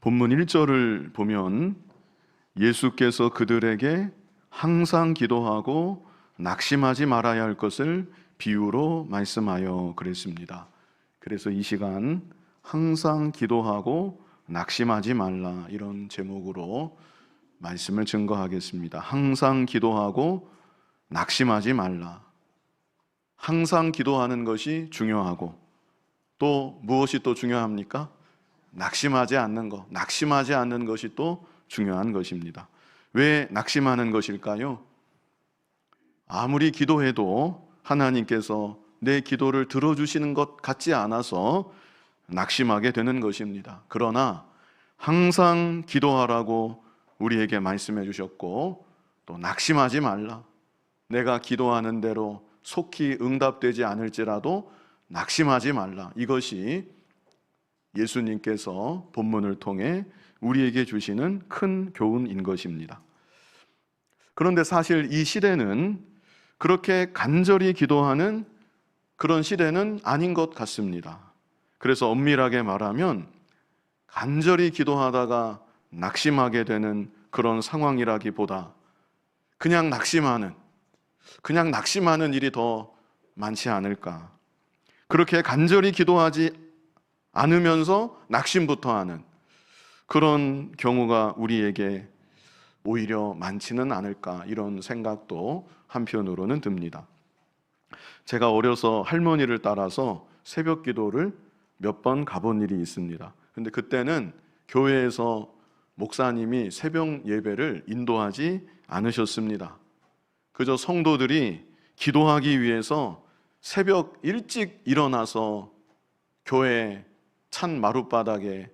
본문 1절을 보면 예수께서 그들에게 항상 기도하고 낙심하지 말아야 할 것을 비유로 말씀하여 그랬습니다. 그래서 이 시간 항상 기도하고 낙심하지 말라, 이런 제목으로 말씀을 증거하겠습니다. 항상 기도하고 낙심하지 말라. 항상 기도하는 것이 중요하고, 또 무엇이 또 중요합니까? 낙심하지 않는 것, 낙심하지 않는 것이 또 중요한 것입니다. 왜 낙심하는 것일까요? 아무리 기도해도 하나님께서 내 기도를 들어주시는 것 같지 않아서 낙심하게 되는 것입니다. 그러나 항상 기도하라고 우리에게 말씀해 주셨고, 또 낙심하지 말라. 내가 기도하는 대로 속히 응답되지 않을지라도 낙심하지 말라. 이것이 예수님께서 본문을 통해 우리에게 주시는 큰 교훈인 것입니다. 그런데 사실 이 시대는 그렇게 간절히 기도하는 그런 시대는 아닌 것 같습니다. 그래서 엄밀하게 말하면 간절히 기도하다가 낙심하게 되는 그런 상황이라기보다 그냥 낙심하는 일이 더 많지 않을까. 그렇게 간절히 기도하지 않으면서 낙심부터 하는 그런 경우가 우리에게 오히려 많지는 않을까, 이런 생각도 한편으로는 듭니다. 제가 어려서 할머니를 따라서 새벽 기도를 몇 번 가본 일이 있습니다. 근데 그때는 교회에서 목사님이 새벽 예배를 인도하지 않으셨습니다. 그저 성도들이 기도하기 위해서 새벽 일찍 일어나서 교회 찬 마룻바닥에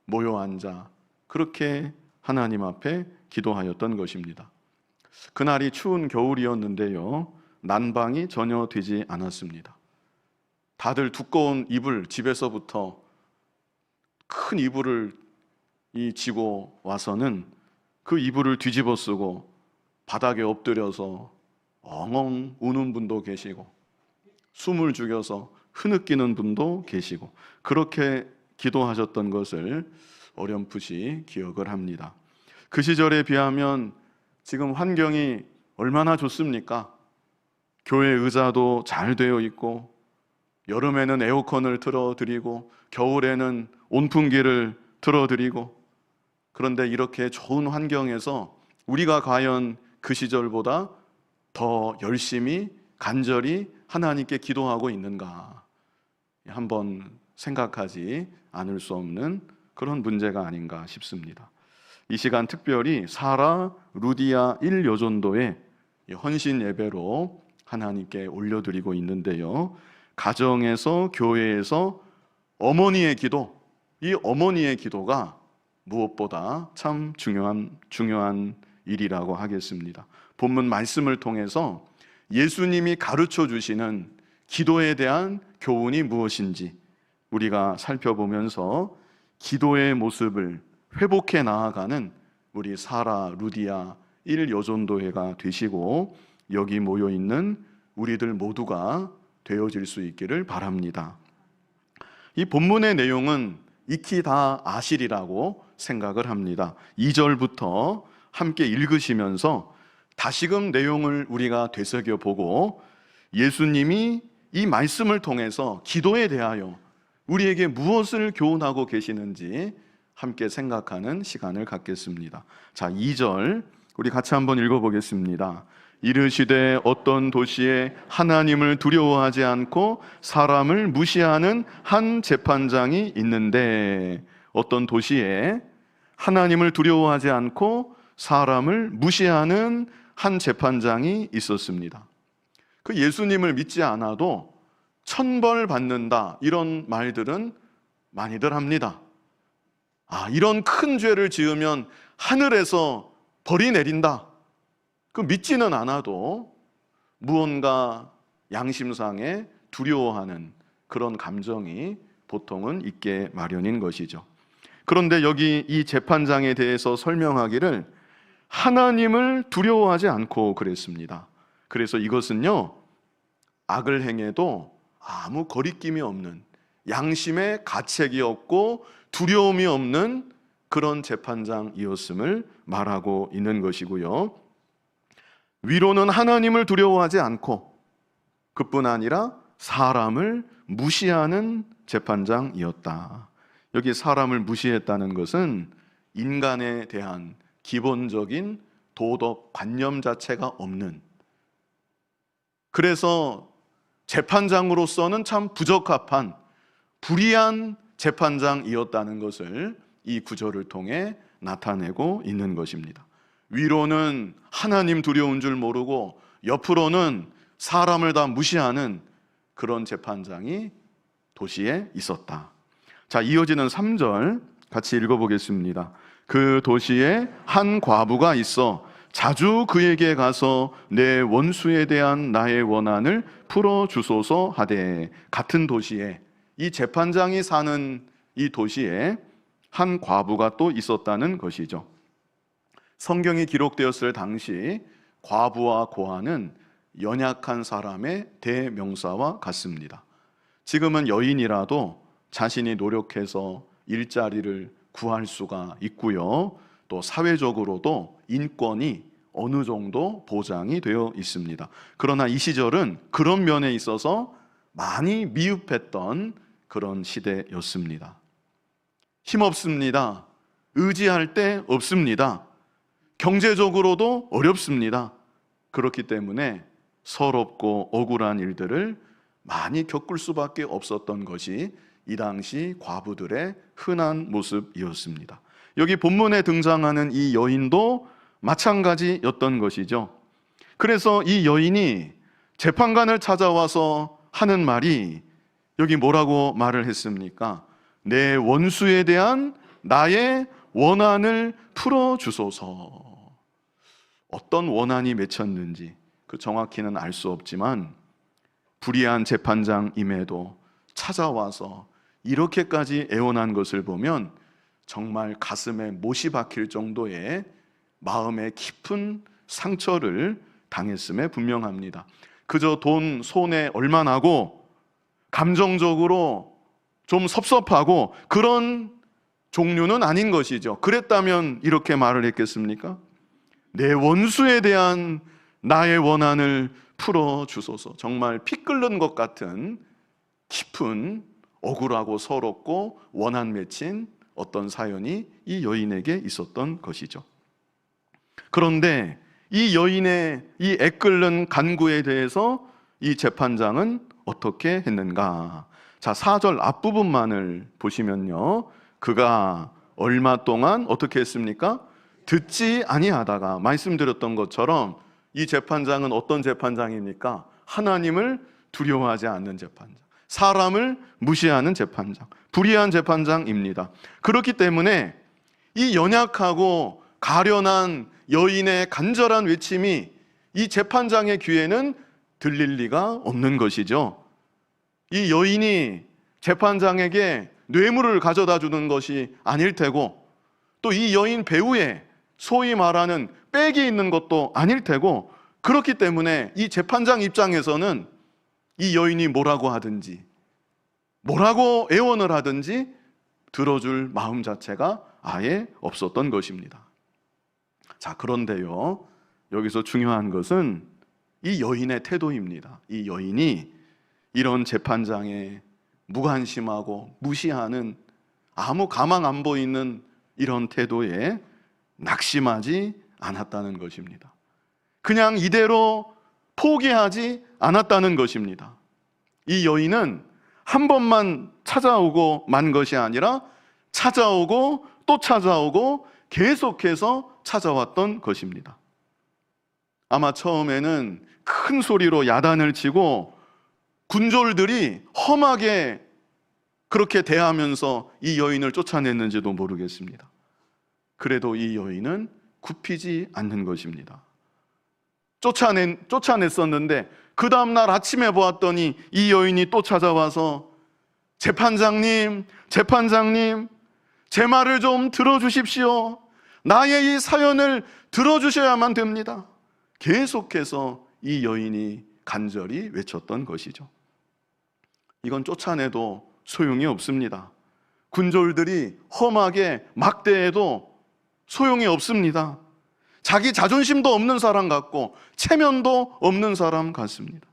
모여 앉아 그렇게 하나님 앞에 기도하였던 것입니다. 그날이 추운 겨울이었는데요, 난방이 전혀 되지 않았습니다. 다들 두꺼운 이불, 집에서부터 큰 이불을 지고 와서는 그 이불을 뒤집어 쓰고 바닥에 엎드려서 엉엉 우는 분도 계시고, 숨을 죽여서 흐느끼는 분도 계시고, 그렇게 기도하셨던 것을 어렴풋이 기억을 합니다. 그 시절에 비하면 지금 환경이 얼마나 좋습니까? 교회 의자도 잘 되어 있고, 여름에는 에어컨을 틀어드리고, 겨울에는 온풍기를 틀어드리고, 그런데 이렇게 좋은 환경에서 우리가 과연 그 시절보다 더 열심히 간절히 하나님께 기도하고 있는가, 한번 생각하지 않을 수 없는 그런 문제가 아닌가 싶습니다. 이 시간 특별히 사라 루디아 1여존도의 헌신 예배로 하나님께 올려드리고 있는데요, 가정에서, 교회에서 어머니의 기도, 이 어머니의 기도가 무엇보다 참 중요한 일이라고 하겠습니다. 본문 말씀을 통해서 예수님이 가르쳐 주시는 기도에 대한 교훈이 무엇인지 우리가 살펴보면서 기도의 모습을 회복해 나아가는 우리 사라 루디아 1여존도회가 되시고, 여기 모여 있는 우리들 모두가 되어질 수 있기를 바랍니다. 이 본문의 내용은 익히 다 아시리라고 생각을 합니다. 2절부터 함께 읽으시면서 다시금 내용을 우리가 되새겨보고, 예수님이 이 말씀을 통해서 기도에 대하여 우리에게 무엇을 교훈하고 계시는지 함께 생각하는 시간을 갖겠습니다. 자, 2절 우리 같이 한번 읽어보겠습니다. 이르시되 어떤 도시에 하나님을 두려워하지 않고 사람을 무시하는 한 재판장이 있는데, 어떤 도시에 하나님을 두려워하지 않고 사람을 무시하는 한 재판장이 있었습니다. 그 예수님을 믿지 않아도 천벌 받는다, 이런 말들은 많이들 합니다. 이런 큰 죄를 지으면 하늘에서 벌이 내린다. 그 믿지는 않아도 무언가 양심상에 두려워하는 그런 감정이 보통은 있게 마련인 것이죠. 그런데 여기 이 재판장에 대해서 설명하기를 하나님을 두려워하지 않고 그랬습니다. 그래서 이것은요, 악을 행해도 아무 거리낌이 없는, 양심에 가책이 없고 두려움이 없는 그런 재판장이었음을 말하고 있는 것이고요. 위로는 하나님을 두려워하지 않고 그뿐 아니라 사람을 무시하는 재판장이었다. 여기 사람을 무시했다는 것은 인간에 대한 기본적인 도덕 관념 자체가 없는, 그래서 재판장으로서는 참 부적합한 불의한 재판장이었다는 것을 이 구절을 통해 나타내고 있는 것입니다. 위로는 하나님 두려운 줄 모르고 옆으로는 사람을 다 무시하는 그런 재판장이 도시에 있었다. 자, 이어지는 3절 같이 읽어보겠습니다. 그 도시에 한 과부가 있어 자주 그에게 가서 내 원수에 대한 나의 원한을 풀어주소서 하되, 같은 도시에, 이 재판장이 사는 이 도시에 한 과부가 또 있었다는 것이죠. 성경이 기록되었을 당시 과부와 고아는 연약한 사람의 대명사와 같습니다. 지금은 여인이라도 자신이 노력해서 일자리를 구할 수가 있고요, 또 사회적으로도 인권이 어느 정도 보장이 되어 있습니다. 그러나 이 시절은 그런 면에 있어서 많이 미흡했던 그런 시대였습니다. 힘없습니다. 의지할 데 없습니다. 경제적으로도 어렵습니다. 그렇기 때문에 서럽고 억울한 일들을 많이 겪을 수밖에 없었던 것이 이 당시 과부들의 흔한 모습이었습니다. 여기 본문에 등장하는 이 여인도 마찬가지였던 것이죠. 그래서 이 여인이 재판관을 찾아와서 하는 말이, 여기 뭐라고 말을 했습니까? 내 원수에 대한 나의 원한을 풀어주소서. 어떤 원한이 맺혔는지 그 정확히는 알 수 없지만 불의한 재판장임에도 찾아와서 이렇게까지 애원한 것을 보면 정말 가슴에 못이 박힐 정도의 마음의 깊은 상처를 당했음에 분명합니다. 그저 돈 손에 얼마 나고 감정적으로 좀 섭섭하고 그런 종류는 아닌 것이죠. 그랬다면 이렇게 말을 했겠습니까? 내 원수에 대한 나의 원한을 풀어주소서. 정말 피 끓는 것 같은 깊은 억울하고 서럽고 원한 맺힌 어떤 사연이 이 여인에게 있었던 것이죠. 그런데 이 여인의 이 애끓는 간구에 대해서 이 재판장은 어떻게 했는가? 자, 4절 앞부분만을 보시면요, 그가 얼마 동안 어떻게 했습니까? 듣지 아니하다가, 말씀드렸던 것처럼 이 재판장은 어떤 재판장입니까? 하나님을 두려워하지 않는 재판장, 사람을 무시하는 재판장, 불의한 재판장입니다. 그렇기 때문에 이 연약하고 가련한 여인의 간절한 외침이 이 재판장의 귀에는 들릴 리가 없는 것이죠. 이 여인이 재판장에게 뇌물을 가져다 주는 것이 아닐 테고, 또 이 여인 배후에 소위 말하는 백이 있는 것도 아닐 테고, 그렇기 때문에 이 재판장 입장에서는 이 여인이 뭐라고 하든지, 뭐라고 애원을 하든지 들어줄 마음 자체가 아예 없었던 것입니다. 자, 그런데요, 여기서 중요한 것은 이 여인의 태도입니다. 이 여인이 이런 재판장의 무관심하고 무시하는, 아무 가망 안 보이는 이런 태도에 낙심하지 않았다는 것입니다. 그냥 이대로 포기하지 않았다는 것입니다. 이 여인은 한 번만 찾아오고 만 것이 아니라 찾아오고 또 찾아오고 계속해서 찾아왔던 것입니다. 아마 처음에는 큰 소리로 야단을 치고 군졸들이 험하게 그렇게 대하면서 이 여인을 쫓아냈는지도 모르겠습니다. 그래도 이 여인은 굽히지 않는 것입니다. 쫓아냈었는데 그 다음날 아침에 보았더니 이 여인이 또 찾아와서 재판장님, 제 말을 좀 들어주십시오. 나의 이 사연을 들어주셔야만 됩니다. 계속해서 이 여인이 간절히 외쳤던 것이죠. 이건 쫓아내도 소용이 없습니다. 군졸들이 험하게 막대해도 소용이 없습니다. 자기 자존심도 없는 사람 같고 체면도 없는 사람 같습니다.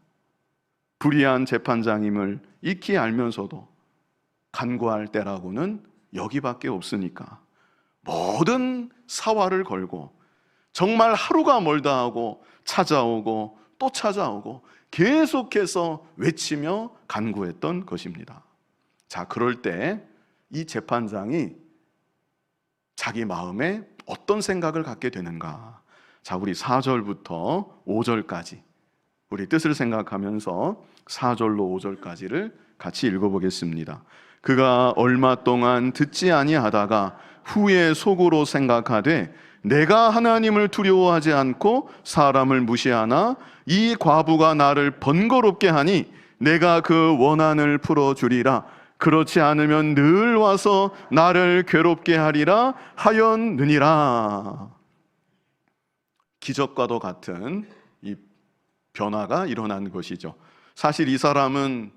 불의한 재판장임을 익히 알면서도 간구할 때라고는 여기밖에 없으니까 모든 사활을 걸고 정말 하루가 멀다 하고 찾아오고 또 찾아오고 계속해서 외치며 간구했던 것입니다. 자, 그럴 때 이 재판장이 자기 마음에 어떤 생각을 갖게 되는가? 자, 우리 4절부터 5절까지 우리 뜻을 생각하면서 4절로 5절까지를 같이 읽어보겠습니다. 그가 얼마 동안 듣지 아니하다가 후에 속으로 생각하되 내가 하나님을 두려워하지 않고 사람을 무시하나 이 과부가 나를 번거롭게 하니 내가 그 원한을 풀어주리라. 그렇지 않으면 늘 와서 나를 괴롭게 하리라 하였느니라. 기적과도 같은 이 변화가 일어난 것이죠. 사실 이 사람은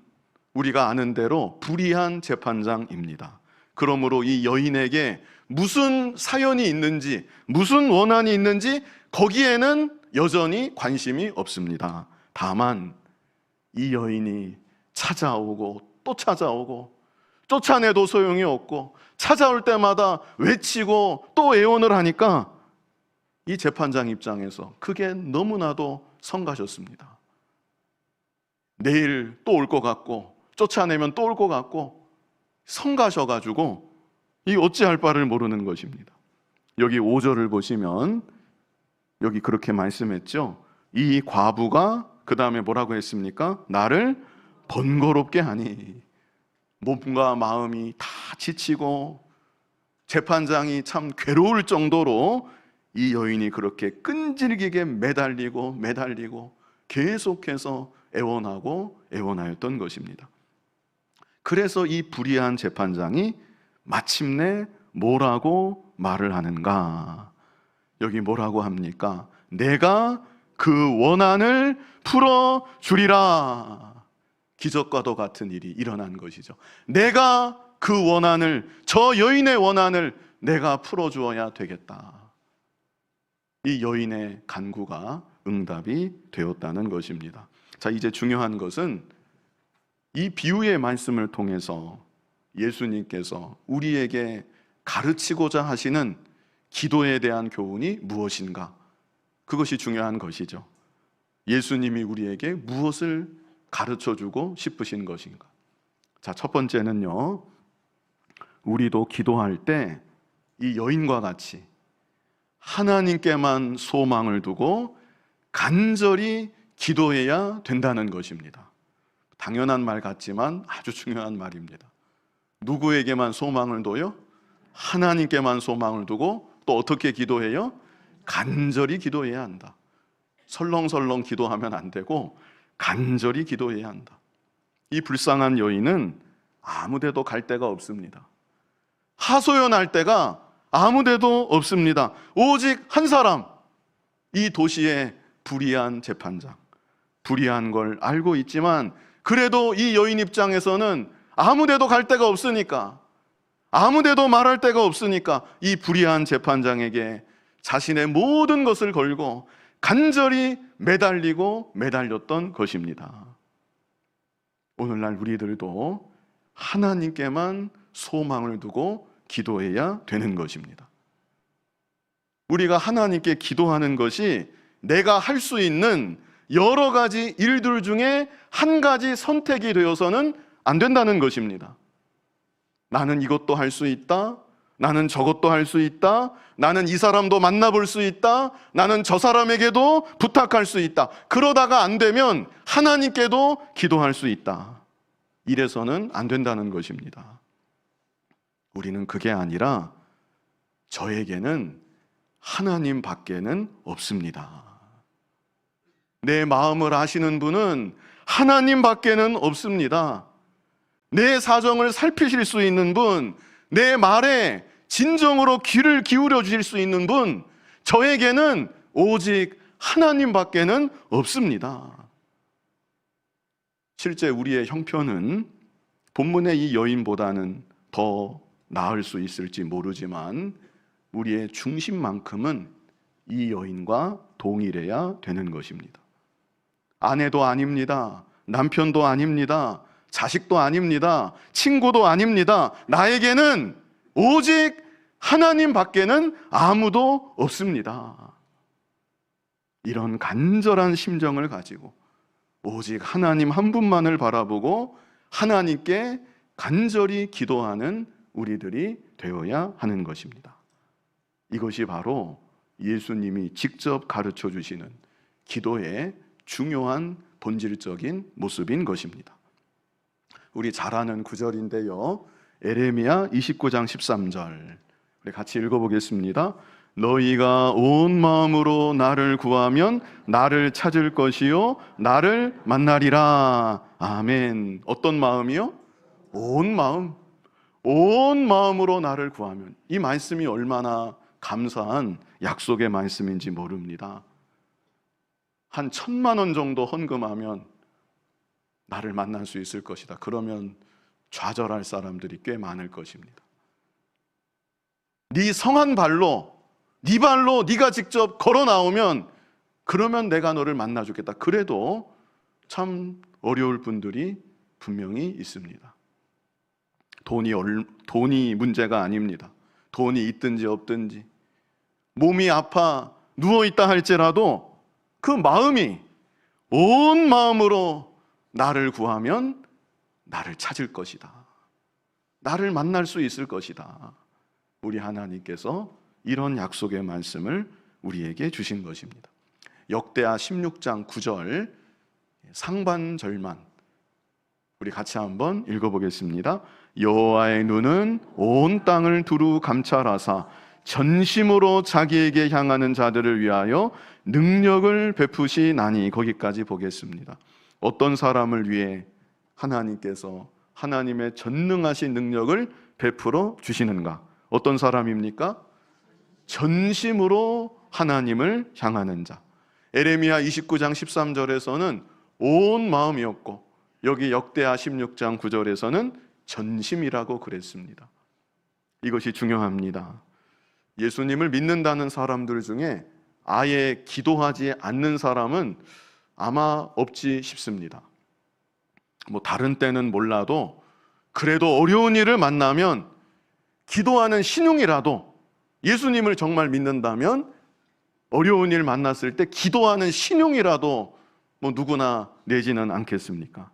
우리가 아는 대로 불의한 재판장입니다. 그러므로 이 여인에게 무슨 사연이 있는지, 무슨 원한이 있는지 거기에는 여전히 관심이 없습니다. 다만 이 여인이 찾아오고 또 찾아오고 쫓아내도 소용이 없고 찾아올 때마다 외치고 또 애원을 하니까 이 재판장 입장에서 그게 너무나도 성가셨습니다. 내일 또 올 것 같고 쫓아내면 또 올 것 같고 성가셔가지고 이 어찌할 바를 모르는 것입니다. 여기 5절을 보시면 여기 그렇게 말씀했죠. 이 과부가 그 다음에 뭐라고 했습니까? 나를 번거롭게 하니. 몸과 마음이 다 지치고 재판장이 참 괴로울 정도로 이 여인이 그렇게 끈질기게 매달리고 계속해서 애원하고 애원하였던 것입니다. 그래서 이 불의한 재판장이 마침내 뭐라고 말을 하는가? 여기 뭐라고 합니까? 내가 그 원한을 풀어주리라. 기적과도 같은 일이 일어난 것이죠. 내가 그 원한을, 저 여인의 원한을 내가 풀어주어야 되겠다. 이 여인의 간구가 응답이 되었다는 것입니다. 자, 이제 중요한 것은 이 비유의 말씀을 통해서 예수님께서 우리에게 가르치고자 하시는 기도에 대한 교훈이 무엇인가? 그것이 중요한 것이죠. 예수님이 우리에게 무엇을 가르쳐주고 싶으신 것인가? 자, 첫 번째는요, 우리도 기도할 때 이 여인과 같이 하나님께만 소망을 두고 간절히 기도해야 된다는 것입니다. 당연한 말 같지만 아주 중요한 말입니다. 누구에게만 소망을 둬요? 하나님께만 소망을 두고 또 어떻게 기도해요? 간절히 기도해야 한다. 설렁설렁 기도하면 안 되고 간절히 기도해야 한다. 이 불쌍한 여인은 아무데도 갈 데가 없습니다. 하소연할 데가 아무데도 없습니다. 오직 한 사람, 이 도시의 불의한 재판장. 불의한 걸 알고 있지만 그래도 이 여인 입장에서는 아무데도 갈 데가 없으니까, 아무데도 말할 데가 없으니까 이 불의한 재판장에게 자신의 모든 것을 걸고 간절히 매달렸던 것입니다. 오늘날 우리들도 하나님께만 소망을 두고 기도해야 되는 것입니다. 우리가 하나님께 기도하는 것이 내가 할 수 있는 여러 가지 일들 중에 한 가지 선택이 되어서는 안 된다는 것입니다. 나는 이것도 할 수 있다. 나는 저것도 할 수 있다. 나는 이 사람도 만나볼 수 있다. 나는 저 사람에게도 부탁할 수 있다. 그러다가 안 되면 하나님께도 기도할 수 있다. 이래서는 안 된다는 것입니다. 우리는 그게 아니라 저에게는 하나님 밖에는 없습니다. 내 마음을 아시는 분은 하나님 밖에는 없습니다. 내 사정을 살피실 수 있는 분, 내 말에 진정으로 귀를 기울여 주실 수 있는 분, 저에게는 오직 하나님 밖에는 없습니다. 실제 우리의 형편은 본문의 이 여인보다는 더 나을 수 있을지 모르지만 우리의 중심만큼은 이 여인과 동일해야 되는 것입니다. 아내도 아닙니다. 남편도 아닙니다. 자식도 아닙니다. 친구도 아닙니다. 나에게는 오직 하나님 밖에는 아무도 없습니다. 이런 간절한 심정을 가지고 오직 하나님 한 분만을 바라보고 하나님께 간절히 기도하는 우리들이 되어야 하는 것입니다. 이것이 바로 예수님이 직접 가르쳐 주시는 기도의 중요한 본질적인 모습인 것입니다. 우리 잘 아는 구절인데요, 에레미야 29장 13절 우리 같이 읽어보겠습니다. 너희가 온 마음으로 나를 구하면 나를 찾을 것이요 나를 만나리라. 아멘. 어떤 마음이요? 온 마음. 온 마음으로 나를 구하면. 이 말씀이 얼마나 감사한 약속의 말씀인지 모릅니다. 한 1,000만 원 정도 헌금하면 나를 만날 수 있을 것이다. 그러면 좌절할 사람들이 꽤 많을 것입니다. 네 성한 발로, 네 발로 네가 직접 걸어 나오면 그러면 내가 너를 만나 주겠다. 그래도 참 어려울 분들이 분명히 있습니다. 돈이 문제가 아닙니다. 돈이 있든지 없든지, 몸이 아파 누워있다 할지라도 그 마음이 온 마음으로 나를 구하면 나를 찾을 것이다. 나를 만날 수 있을 것이다. 우리 하나님께서 이런 약속의 말씀을 우리에게 주신 것입니다. 역대하 16장 9절 상반절만 우리 같이 한번 읽어보겠습니다. 여호와의 눈은 온 땅을 두루 감찰하사 전심으로 자기에게 향하는 자들을 위하여 능력을 베푸시나니. 거기까지 보겠습니다. 어떤 사람을 위해 하나님께서 하나님의 전능하신 능력을 베풀어 주시는가? 어떤 사람입니까? 전심으로 하나님을 향하는 자. 에레미야 29장 13절에서는 온 마음이었고 여기 역대하 16장 9절에서는 전심이라고 그랬습니다. 이것이 중요합니다. 예수님을 믿는다는 사람들 중에 아예 기도하지 않는 사람은 아마 없지 싶습니다. 다른 때는 몰라도 그래도 어려운 일을 만나면 기도하는 신용이라도, 예수님을 정말 믿는다면 어려운 일 만났을 때 기도하는 신용이라도 누구나 내지는 않겠습니까?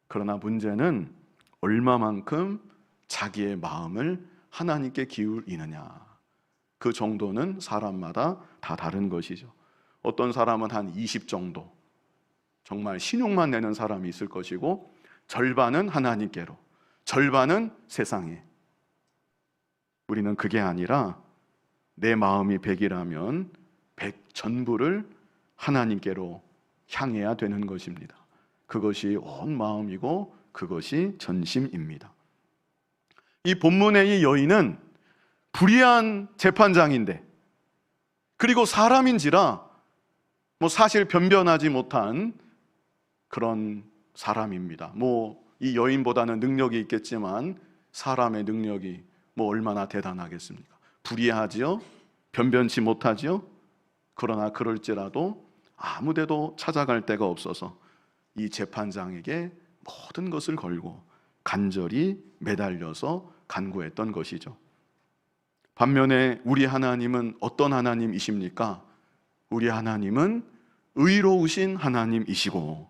그러나 문제는 얼마만큼 자기의 마음을 하나님께 기울이느냐. 그 정도는 사람마다 다 다른 것이죠. 어떤 사람은 한 20 정도 정말 신용만 내는 사람이 있을 것이고, 절반은 하나님께로, 절반은 세상에. 우리는 그게 아니라 내 마음이 100이라면 100 전부를 하나님께로 향해야 되는 것입니다. 그것이 온 마음이고 그것이 전심입니다. 이 본문의 이 여인은 불의한 재판장인데, 그리고 사람인지라 사실 변변하지 못한 그런 사람입니다. 이 여인보다는 능력이 있겠지만 사람의 능력이 얼마나 대단하겠습니까? 불의하지요? 변변치 못하지요? 그러나 그럴지라도 아무데도 찾아갈 데가 없어서 이 재판장에게 모든 것을 걸고 간절히 매달려서 간구했던 것이죠. 반면에 우리 하나님은 어떤 하나님이십니까? 우리 하나님은 의로우신 하나님이시고,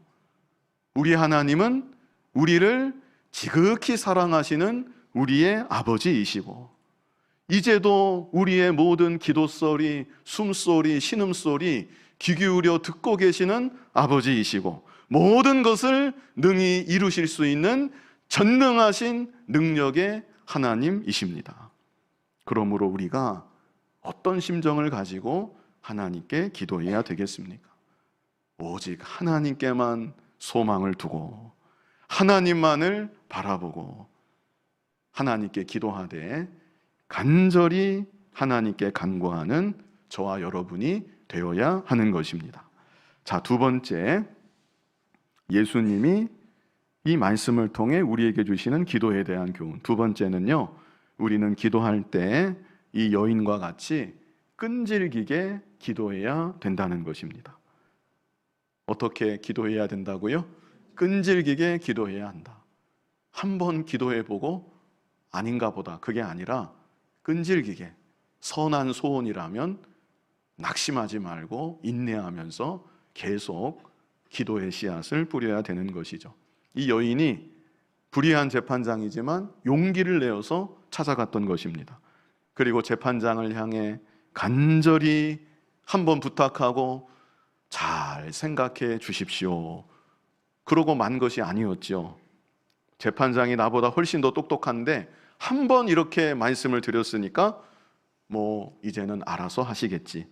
우리 하나님은 우리를 지극히 사랑하시는 우리의 아버지이시고, 이제도 우리의 모든 기도소리, 숨소리, 신음소리 귀 기울여 듣고 계시는 아버지이시고, 모든 것을 능히 이루실 수 있는 전능하신 능력의 하나님이십니다. 그러므로 우리가 어떤 심정을 가지고 하나님께 기도해야 되겠습니까? 오직 하나님께만 소망을 두고 하나님만을 바라보고 하나님께 기도하되 간절히 하나님께 간구하는 저와 여러분이 되어야 하는 것입니다. 자, 두 번째, 예수님이 이 말씀을 통해 우리에게 주시는 기도에 대한 교훈. 두 번째는요, 우리는 기도할 때 이 여인과 같이 끈질기게 기도해야 된다는 것입니다. 어떻게 기도해야 된다고요? 끈질기게 기도해야 한다. 한번 기도해보고 아닌가 보다, 그게 아니라 끈질기게, 선한 소원이라면 낙심하지 말고 인내하면서 계속 기도의 씨앗을 뿌려야 되는 것이죠. 이 여인이 불의한 재판장이지만 용기를 내어서 찾아갔던 것입니다. 그리고 재판장을 향해 간절히 한번 부탁하고 잘 생각해 주십시오. 그러고 만 것이 아니었죠. 재판장이 나보다 훨씬 더 똑똑한데 한 번 이렇게 말씀을 드렸으니까 뭐 이제는 알아서 하시겠지.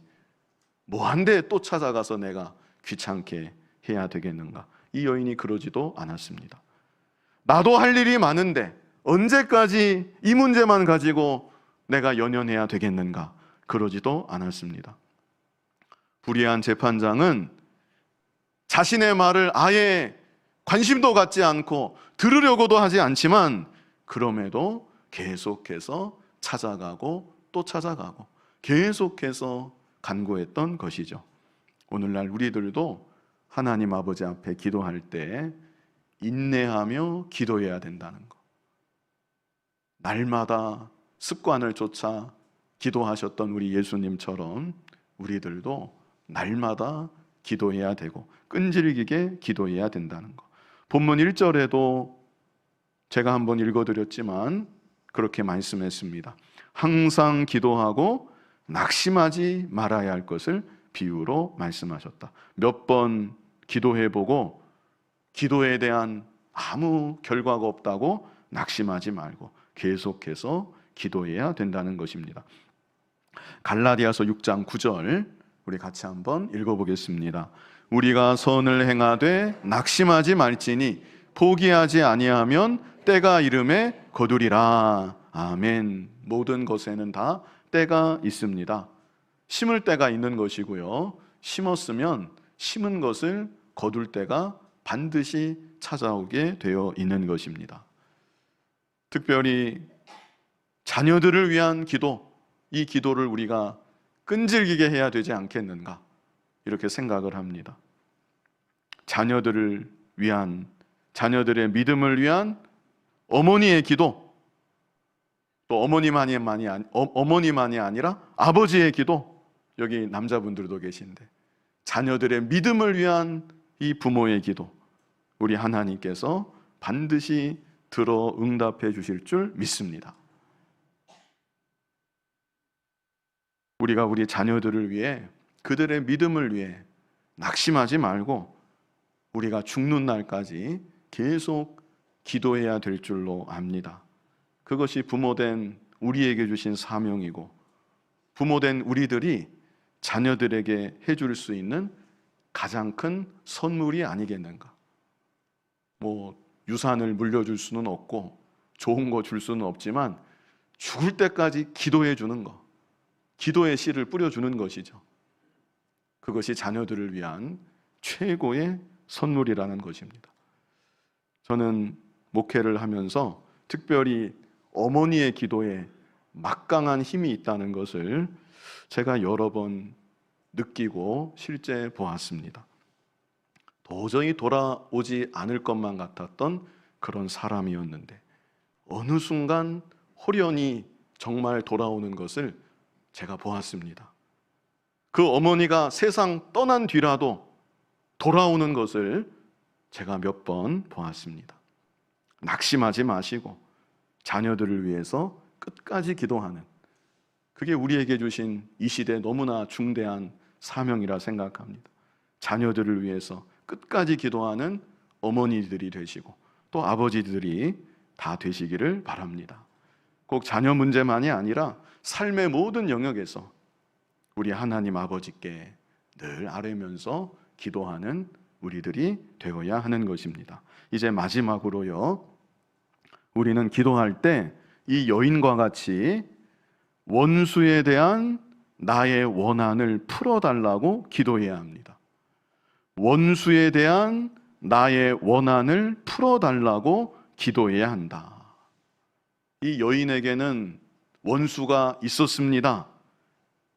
뭐한데 또 찾아가서 내가 귀찮게 해야 되겠는가. 이 여인이 그러지도 않았습니다. 나도 할 일이 많은데 언제까지 이 문제만 가지고 내가 연연해야 되겠는가. 그러지도 않았습니다. 불의한 재판장은 자신의 말을 아예 관심도 갖지 않고 들으려고도 하지 않지만 그럼에도 계속해서 찾아가고 또 찾아가고 계속해서 간구했던 것이죠. 오늘날 우리들도 하나님 아버지 앞에 기도할 때 인내하며 기도해야 된다는 것. 날마다 습관을 쫓아 기도하셨던 우리 예수님처럼 우리들도 날마다 기도해야 되고 끈질기게 기도해야 된다는 것. 본문 1절에도 제가 한번 읽어드렸지만 그렇게 말씀했습니다. 항상 기도하고 낙심하지 말아야 할 것을 비유로 말씀하셨다. 몇 번 기도해보고 기도에 대한 아무 결과가 없다고 낙심하지 말고 계속해서 기도해야 된다는 것입니다. 갈라디아서 6장 9절 우리 같이 한번 읽어보겠습니다. 우리가 선을 행하되 낙심하지 말지니 포기하지 아니하면 때가 이름에 거두리라. 아멘. 모든 것에는 다 때가 있습니다. 심을 때가 있는 것이고요. 심었으면 심은 것을 거둘 때가 반드시 찾아오게 되어 있는 것입니다. 특별히 자녀들을 위한 기도, 이 기도를 우리가 끈질기게 해야 되지 않겠는가 이렇게 생각을 합니다. 자녀들을 위한, 자녀들의 믿음을 위한 어머니의 기도, 또 어머니만이 아니라 아버지의 기도. 여기 남자분들도 계신데 자녀들의 믿음을 위한 이 부모의 기도, 우리 하나님께서 반드시 들어 응답해 주실 줄 믿습니다. 우리가 우리 자녀들을 위해, 그들의 믿음을 위해 낙심하지 말고 우리가 죽는 날까지 계속 기도해야 될 줄로 압니다. 그것이 부모된 우리에게 주신 사명이고 부모된 우리들이 자녀들에게 해줄 수 있는 가장 큰 선물이 아니겠는가. 뭐 유산을 물려줄 수는 없고 좋은 거 줄 수는 없지만 죽을 때까지 기도해 주는 것, 기도의 씨를 뿌려주는 것이죠. 그것이 자녀들을 위한 최고의 선물이라는 것입니다. 저는 목회를 하면서 특별히 어머니의 기도에 막강한 힘이 있다는 것을 제가 여러 번 느끼고 실제 보았습니다. 도저히 돌아오지 않을 것만 같았던 그런 사람이었는데 어느 순간 호련히 정말 돌아오는 것을 제가 보았습니다. 그 어머니가 세상 떠난 뒤라도 돌아오는 것을 제가 몇 번 보았습니다. 낙심하지 마시고 자녀들을 위해서 끝까지 기도하는, 그게 우리에게 주신 이 시대 너무나 중대한 사명이라 생각합니다. 자녀들을 위해서 끝까지 기도하는 어머니들이 되시고 또 아버지들이 다 되시기를 바랍니다. 꼭 자녀 문제만이 아니라 삶의 모든 영역에서 우리 하나님 아버지께 늘 아뢰면서 기도하는 우리들이 되어야 하는 것입니다. 이제 마지막으로요, 우리는 기도할 때 이 여인과 같이 원수에 대한 나의 원한을 풀어달라고 기도해야 합니다. 원수에 대한 나의 원한을 풀어달라고 기도해야 한다. 이 여인에게는 원수가 있었습니다.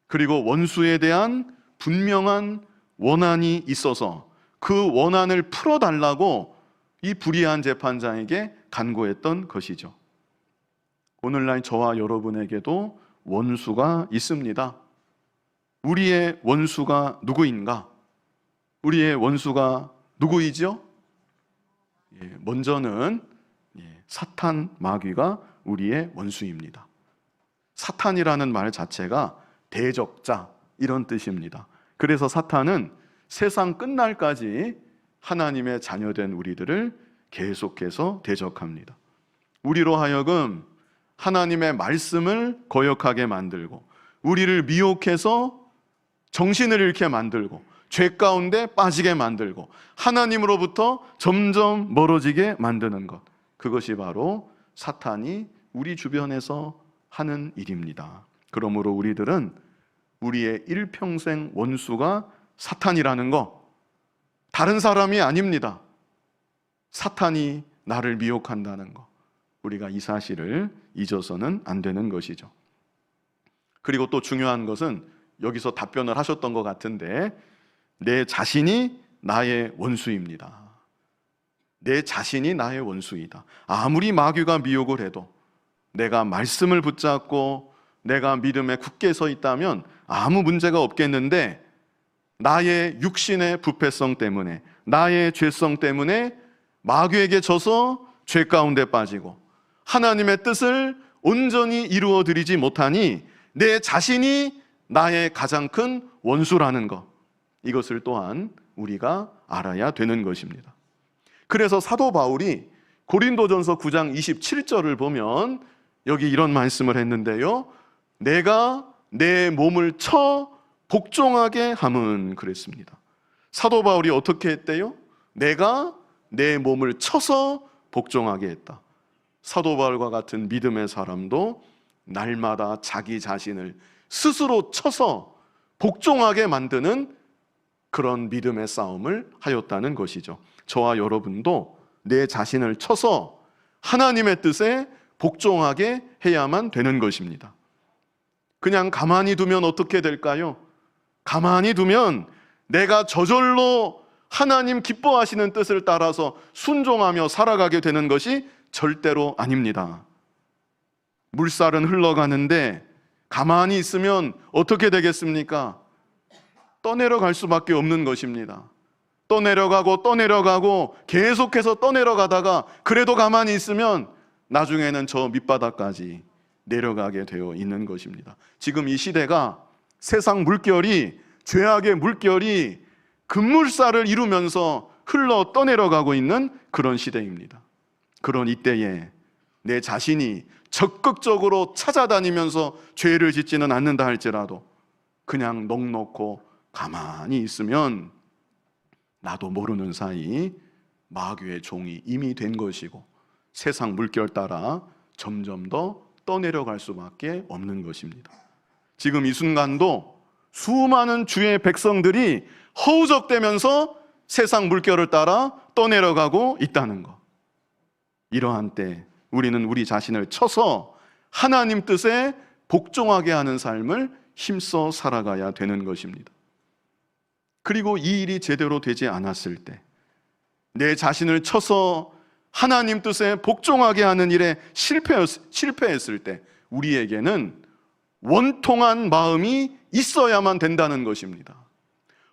그리고 원수에 대한 분명한 원한이 있어서 그 원한을 풀어달라고 이 불의한 재판장에게 간구했던 것이죠. 오늘날 저와 여러분에게도 원수가 있습니다. 우리의 원수가 누구인가? 우리의 원수가 누구이죠? 먼저는 사탄 마귀가 우리의 원수입니다. 사탄이라는 말 자체가 대적자 이런 뜻입니다. 그래서 사탄은 세상 끝날까지 하나님의 자녀된 우리들을 계속해서 대적합니다. 우리로 하여금 하나님의 말씀을 거역하게 만들고 우리를 미혹해서 정신을 잃게 만들고 죄 가운데 빠지게 만들고 하나님으로부터 점점 멀어지게 만드는 것, 그것이 바로 사탄이 우리 주변에서 하는 일입니다. 그러므로 우리들은 우리의 일평생 원수가 사탄이라는 거, 다른 사람이 아닙니다. 사탄이 나를 미혹한다는 거, 우리가 이 사실을 잊어서는 안 되는 것이죠. 그리고 또 중요한 것은 여기서 답변을 하셨던 것 같은데, 내 자신이 나의 원수입니다. 내 자신이 나의 원수이다. 아무리 마귀가 미혹을 해도 내가 말씀을 붙잡고 내가 믿음에 굳게 서 있다면 아무 문제가 없겠는데, 나의 육신의 부패성 때문에, 나의 죄성 때문에 마귀에게 져서 죄 가운데 빠지고 하나님의 뜻을 온전히 이루어 드리지 못하니 내 자신이 나의 가장 큰 원수라는 것, 이것을 또한 우리가 알아야 되는 것입니다. 그래서 사도 바울이 고린도전서 9장 27절을 보면 여기 이런 말씀을 했는데요, 내가 내 몸을 쳐 복종하게 함은, 그랬습니다. 사도 바울이 어떻게 했대요? 내가 내 몸을 쳐서 복종하게 했다. 사도 바울과 같은 믿음의 사람도 날마다 자기 자신을 스스로 쳐서 복종하게 만드는 그런 믿음의 싸움을 하였다는 것이죠. 저와 여러분도 내 자신을 쳐서 하나님의 뜻에 복종하게 해야만 되는 것입니다. 그냥 가만히 두면 어떻게 될까요? 가만히 두면 내가 저절로 하나님 기뻐하시는 뜻을 따라서 순종하며 살아가게 되는 것이 절대로 아닙니다. 물살은 흘러가는데 가만히 있으면 어떻게 되겠습니까? 떠내려갈 수밖에 없는 것입니다. 떠내려가고 계속해서 떠내려가다가 그래도 가만히 있으면 나중에는 저 밑바닥까지 내려가게 되어 있는 것입니다. 지금 이 시대가 세상 물결이, 죄악의 물결이 급물살을 이루면서 흘러 떠내려가고 있는 그런 시대입니다. 그런 이때에 내 자신이 적극적으로 찾아다니면서 죄를 짓지는 않는다 할지라도 그냥 넋놓고 가만히 있으면 나도 모르는 사이 마귀의 종이 이미 된 것이고 세상 물결 따라 점점 더 떠내려갈 수밖에 없는 것입니다. 지금 이 순간도 수많은 주의 백성들이 허우적대면서 세상 물결을 따라 떠내려가고 있다는 것, 이러한 때 우리는 우리 자신을 쳐서 하나님 뜻에 복종하게 하는 삶을 힘써 살아가야 되는 것입니다. 그리고 이 일이 제대로 되지 않았을 때, 내 자신을 쳐서 하나님 뜻에 복종하게 하는 일에 실패했을 때 우리에게는 원통한 마음이 있어야만 된다는 것입니다.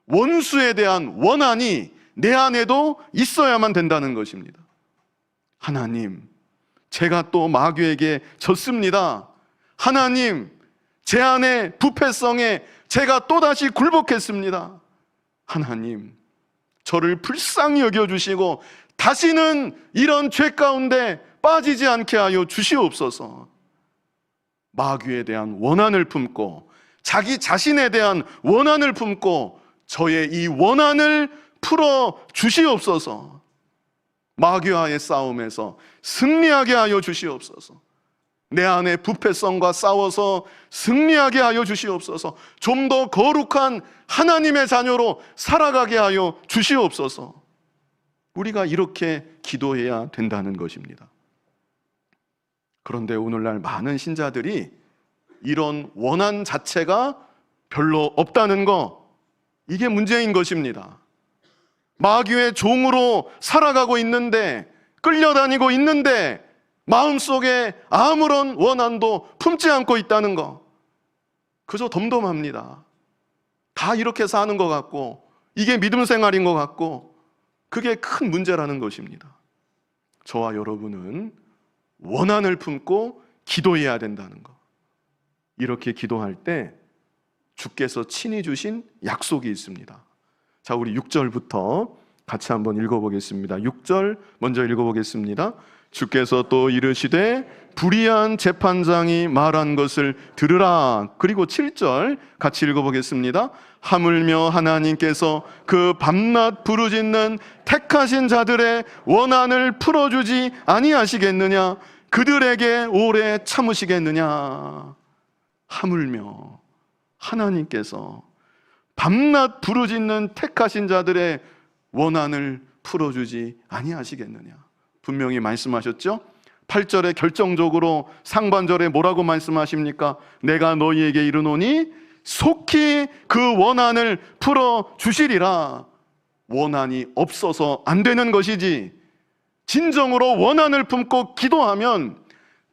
원수에 대한 원한이 내 안에도 있어야만 된다는 것입니다. 하나님, 제가 또 마귀에게 졌습니다. 하나님, 제 안의 부패성에 제가 또다시 굴복했습니다. 하나님, 저를 불쌍히 여겨주시고 다시는 이런 죄 가운데 빠지지 않게 하여 주시옵소서. 마귀에 대한 원한을 품고 자기 자신에 대한 원한을 품고 저의 이 원한을 풀어 주시옵소서. 마귀와의 싸움에서 승리하게 하여 주시옵소서. 내 안의 부패성과 싸워서 승리하게 하여 주시옵소서. 좀 더 거룩한 하나님의 자녀로 살아가게 하여 주시옵소서. 우리가 이렇게 기도해야 된다는 것입니다. 그런데 오늘날 많은 신자들이 이런 원한 자체가 별로 없다는 거, 이게 문제인 것입니다. 마귀의 종으로 살아가고 있는데, 끌려다니고 있는데 마음속에 아무런 원한도 품지 않고 있다는 거, 그저 덤덤합니다. 다 이렇게 사는 것 같고, 이게 믿음 생활인 것 같고, 그게 큰 문제라는 것입니다. 저와 여러분은 원한을 품고 기도해야 된다는 것. 이렇게 기도할 때 주께서 친히 주신 약속이 있습니다. 자, 우리 6절부터 같이 한번 읽어보겠습니다. 6절 먼저 읽어보겠습니다. 주께서 또 이르시되 불의한 재판장이 말한 것을 들으라. 그리고 7절 같이 읽어보겠습니다. 하물며 하나님께서 그 밤낮 부르짖는 택하신 자들의 원한을 풀어주지 아니하시겠느냐? 그들에게 오래 참으시겠느냐? 하물며 하나님께서 밤낮 부르짖는 택하신 자들의 원한을 풀어주지 아니하시겠느냐? 분명히 말씀하셨죠? 8절에 결정적으로 상반절에 뭐라고 말씀하십니까? 내가 너희에게 이르노니 속히 그 원한을 풀어주시리라. 원한이 없어서 안 되는 것이지, 진정으로 원한을 품고 기도하면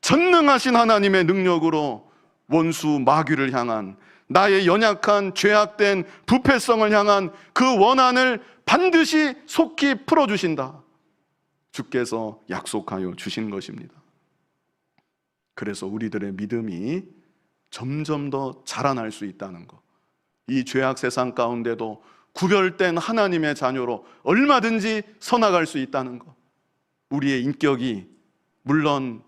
전능하신 하나님의 능력으로 원수 마귀를 향한, 나의 연약한 죄악된 부패성을 향한 그 원한을 반드시 속히 풀어주신다. 주께서 약속하여 주신 것입니다. 그래서 우리들의 믿음이 점점 더 자라날 수 있다는 것, 이 죄악 세상 가운데도 구별된 하나님의 자녀로 얼마든지 서나갈 수 있다는 것, 우리의 인격이, 물론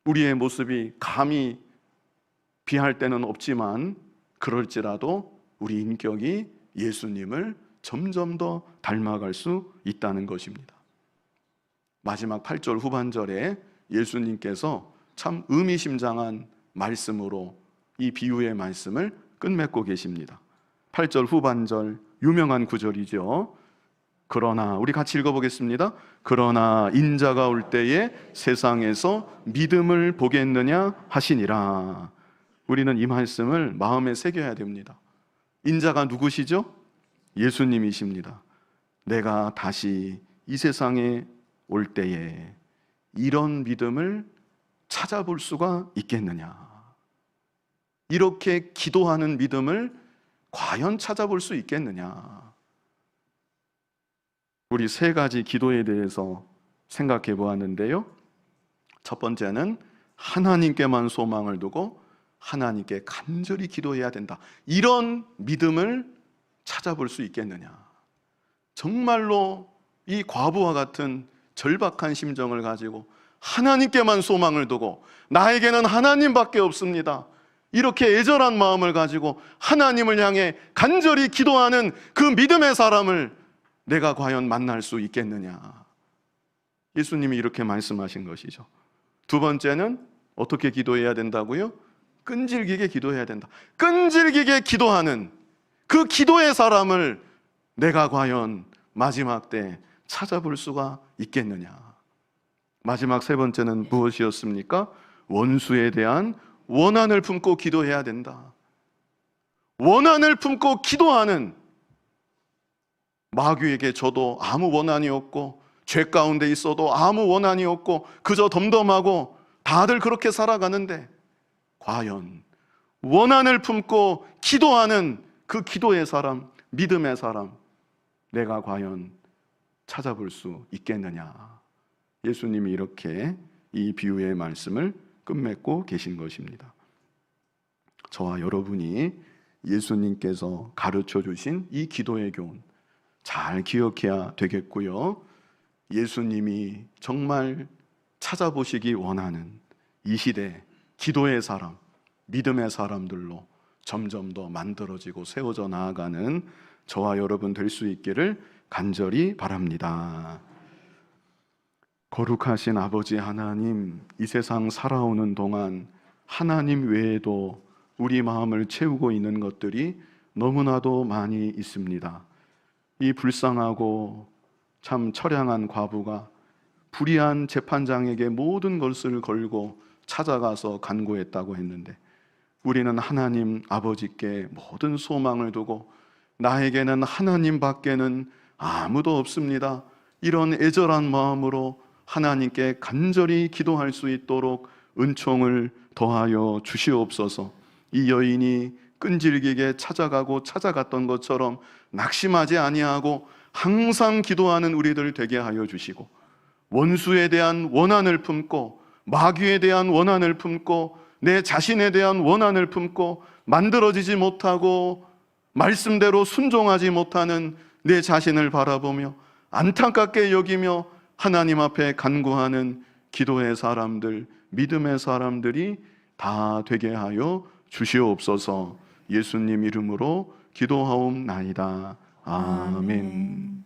우리의 모습이 감히 비할 때는 없지만 그럴지라도 우리 인격이 예수님을 점점 더 닮아갈 수 있다는 것입니다. 마지막 8절 후반절에 예수님께서 참 의미심장한 말씀으로 이 비유의 말씀을 끝맺고 계십니다. 8절 후반절 유명한 구절이죠. 그러나, 우리 같이 읽어보겠습니다. 그러나 인자가 올 때에 세상에서 믿음을 보겠느냐 하시니라. 우리는 이 말씀을 마음에 새겨야 됩니다. 인자가 누구시죠? 예수님이십니다. 내가 다시 이 세상에 올 때에 이런 믿음을 찾아볼 수가 있겠느냐? 이렇게 기도하는 믿음을 과연 찾아볼 수 있겠느냐? 우리 세 가지 기도에 대해서 생각해 보았는데요. 첫 번째는 하나님께만 소망을 두고 하나님께 간절히 기도해야 된다. 이런 믿음을 찾아볼 수 있겠느냐? 정말로 이 과부와 같은 절박한 심정을 가지고 하나님께만 소망을 두고, 나에게는 하나님밖에 없습니다, 이렇게 애절한 마음을 가지고 하나님을 향해 간절히 기도하는 그 믿음의 사람을 내가 과연 만날 수 있겠느냐? 예수님이 이렇게 말씀하신 것이죠. 두 번째는 어떻게 기도해야 된다고요? 끈질기게 기도해야 된다. 끈질기게 기도하는 그 기도의 사람을 내가 과연 마지막 때 찾아볼 수가 있겠느냐? 마지막 세 번째는 무엇이었습니까? 원수에 대한 원한을 품고 기도해야 된다. 원한을 품고 기도하는, 마귀에게 저도 아무 원한이 없고 죄 가운데 있어도 아무 원한이 없고 그저 덤덤하고 다들 그렇게 살아가는데, 과연 원한을 품고 기도하는 그 기도의 사람, 믿음의 사람, 내가 과연 찾아볼 수 있겠느냐? 예수님이 이렇게 이 비유의 말씀을 끝맺고 계신 것입니다. 저와 여러분이 예수님께서 가르쳐 주신 이 기도의 교훈 잘 기억해야 되겠고요. 예수님이 정말 찾아보시기 원하는 이 시대 기도의 사람, 믿음의 사람들로 점점 더 만들어지고 세워져 나아가는 저와 여러분 될 수 있기를 간절히 바랍니다. 거룩하신 아버지 하나님, 이 세상 살아오는 동안 하나님 외에도 우리 마음을 채우고 있는 것들이 너무나도 많이 있습니다. 이 불쌍하고 참 처량한 과부가 불의한 재판장에게 모든 것을 걸고 찾아가서 간구했다고 했는데, 우리는 하나님 아버지께 모든 소망을 두고 나에게는 하나님밖에는 아무도 없습니다, 이런 애절한 마음으로 하나님께 간절히 기도할 수 있도록 은총을 더하여 주시옵소서. 이 여인이 끈질기게 찾아가고 찾아갔던 것처럼 낙심하지 아니하고 항상 기도하는 우리들 되게 하여 주시고, 원수에 대한 원한을 품고 마귀에 대한 원한을 품고 내 자신에 대한 원한을 품고 만들어지지 못하고 말씀대로 순종하지 못하는 내 자신을 바라보며 안타깝게 여기며 하나님 앞에 간구하는 기도의 사람들, 믿음의 사람들이 다 되게 하여 주시옵소서. 예수님 이름으로 기도하옵나이다. 아멘.